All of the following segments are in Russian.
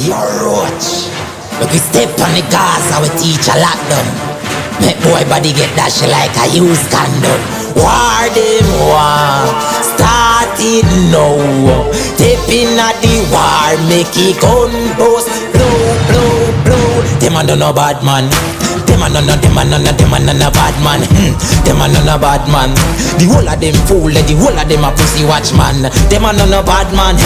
Your roach. Look, we step on the gas, we teach a lot them. Make boy body get dashed like a used condom. War them war, start it now. Step in at the war, make it gun bust. Blow, blow, blow. Them a no bad man. Them a no bad man. Them a no bad man. The whole of them fool, the whole of them a pussy watchman. Them a no bad man.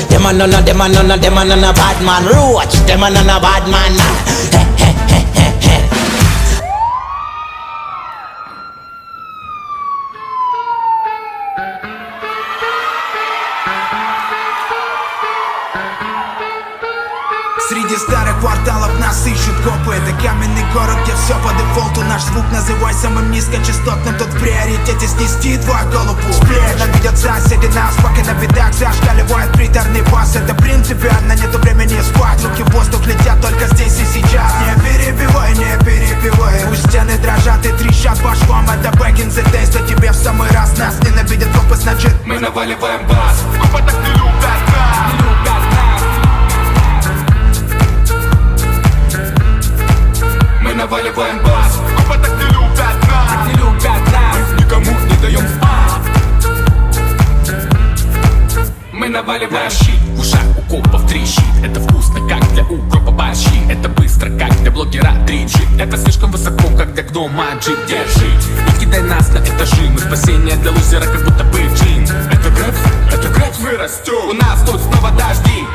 Them a no bad man. Roach, them a no bad man. Среди старых кварталов нас ищут копы. Это каменный город, где все по дефолту. Наш звук называй самым низкочастотным. Тут в приоритете снести твою голову. Ненавидят соседи нас, пока на бедах зашкаливает приторный бас. Это принципиально, нету времени спать. Руки в воздух летят только здесь и сейчас. Не перебивай, не перебивай. Пусть стены дрожат и трещат по швам. Это back in the days, то тебе в самый раз. Нас ненавидят копы, значит мы наваливаем бас. Копы так не любят нас, не любят нас. Мы наваливаем бас. Копы так не любят нас, так не любят нас. Мы никому не даем спать. Мы наваливаем щит. В ушах у копов трещит. Это вкусно, как для укропа борщи. Это быстро, как для блогера 3G. Это слишком высоко, как для гнома джип. Держи и кидай нас на этажи. Мы спасение для лузера, как будто бы джин. Это грэп, мы растем. У нас тут снова дожди.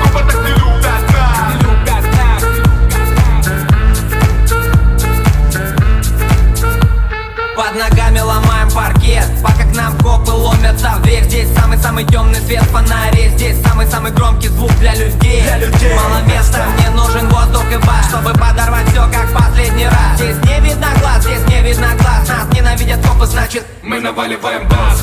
Копы так не любят нас, Не любят нас. Под ногами ломаем паркет, пока к нам копы ломятся в дверь. Здесь самый-самый темный свет фонарей. Здесь самый-самый громкий звук для людей. Мало места, мне нужен воздух и бас, чтобы подорвать все как последний раз. Здесь не видно глаз, здесь не видно глаз. Нас ненавидят копы, значит мы наваливаем бас.